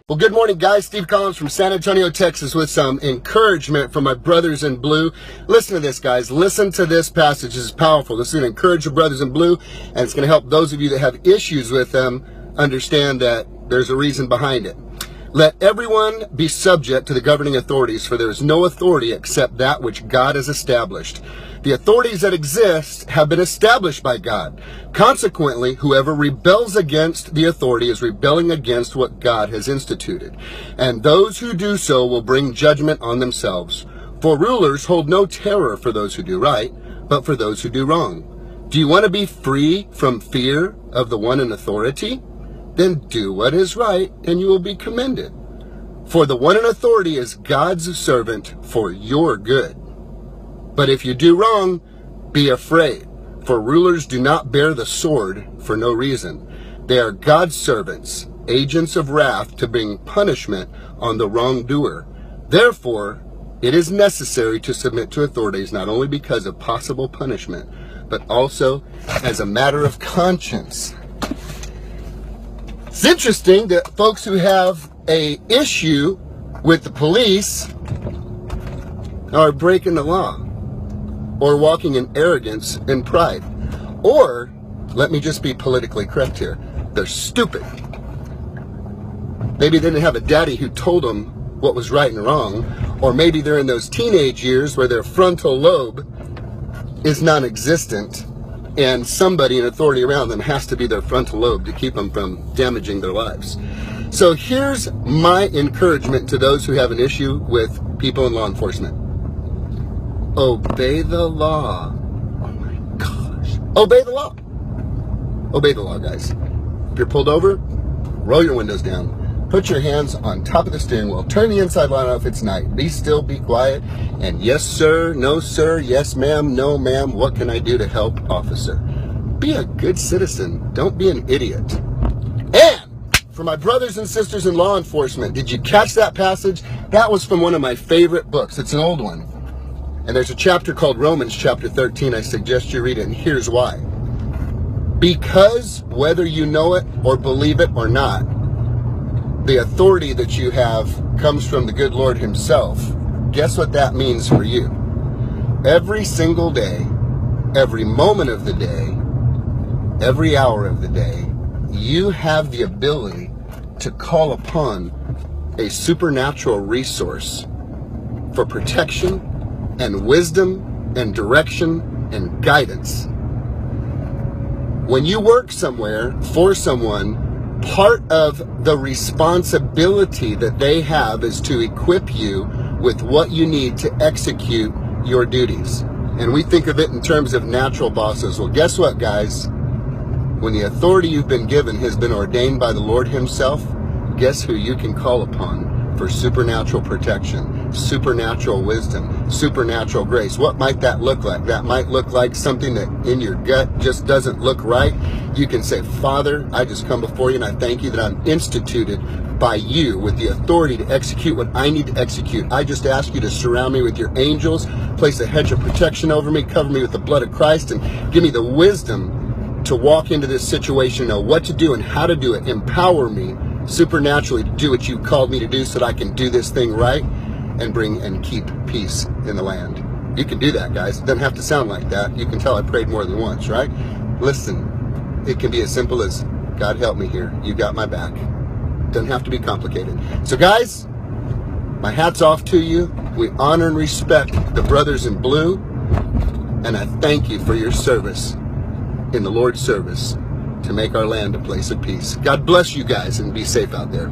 Well, good morning, guys. Steve Collins from San Antonio, Texas, with some encouragement from my brothers in blue. Listen to this, guys. Listen to this passage. This is powerful. This is going to encourage your brothers in blue, and it's going to help those of you that have issues with them understand that there's a reason behind it. Let everyone be subject to the governing authorities, for there is no authority except that which God has established. The authorities that exist have been established by God. Consequently, whoever rebels against the authority is rebelling against what God has instituted. And those who do so will bring judgment on themselves. For rulers hold no terror for those who do right, but for those who do wrong. Do you want to be free from fear of the one in authority? Then do what is right, and you will be commended. For the one in authority is God's servant for your good. But if you do wrong, be afraid, for rulers do not bear the sword for no reason. They are God's servants, agents of wrath to bring punishment on the wrongdoer. Therefore, it is necessary to submit to authorities not only because of possible punishment, but also as a matter of conscience. It's interesting that folks who have an issue with the police are breaking the law or walking in arrogance and pride. Or, let me just be politically correct here, they're stupid. Maybe they didn't have a daddy who told them what was right and wrong, or maybe they're in those teenage years where their frontal lobe is non-existent, and somebody in authority around them has to be their frontal lobe to keep them from damaging their lives. So here's my encouragement to those who have an issue with people in law enforcement. Obey the law. Oh my gosh. Obey the law. Obey the law, guys. If you're pulled over, roll your windows down. Put your hands on top of the steering wheel. Turn the inside light on if it's night. Be still, be quiet. And yes, sir, no, sir, yes, ma'am, no, ma'am. What can I do to help, officer? Be a good citizen. Don't be an idiot. And for my brothers and sisters in law enforcement, did you catch that passage? That was from one of my favorite books. It's an old one. And there's a chapter called Romans chapter 13. I suggest you read it, and here's why. Because whether you know it or believe it or not, the authority that you have comes from the good Lord himself. Guess what that means for you? Every single day, every moment of the day, every hour of the day, you have the ability to call upon a supernatural resource for protection and wisdom and direction and guidance. When you work somewhere for someone, part of the responsibility that they have is to equip you with what you need to execute your duties. And we think of it in terms of natural bosses. Well, guess what, guys? When the authority you've been given has been ordained by the Lord himself, guess who you can call upon for supernatural protection, supernatural wisdom, supernatural grace? What might that look like? That might look like something that in your gut just doesn't look right. You can say, Father, I just come before you and I thank you that I'm instituted by you with the authority to execute what I need to execute. I just ask you to surround me with your angels, place a hedge of protection over me, cover me with the blood of Christ, and give me the wisdom to walk into this situation, know what to do and how to do it. Empower me supernaturally to do what you called me to do so that I can do this thing right and bring and keep peace in the land. You can do that, guys. It doesn't have to sound like that. You can tell I prayed more than once, right? Listen, it can be as simple as, God help me here. You got my back. Doesn't have to be complicated. So guys, my hat's off to you. We honor and respect the brothers in blue, and I thank you for your service in the Lord's service to make our land a place of peace. God bless you guys and be safe out there.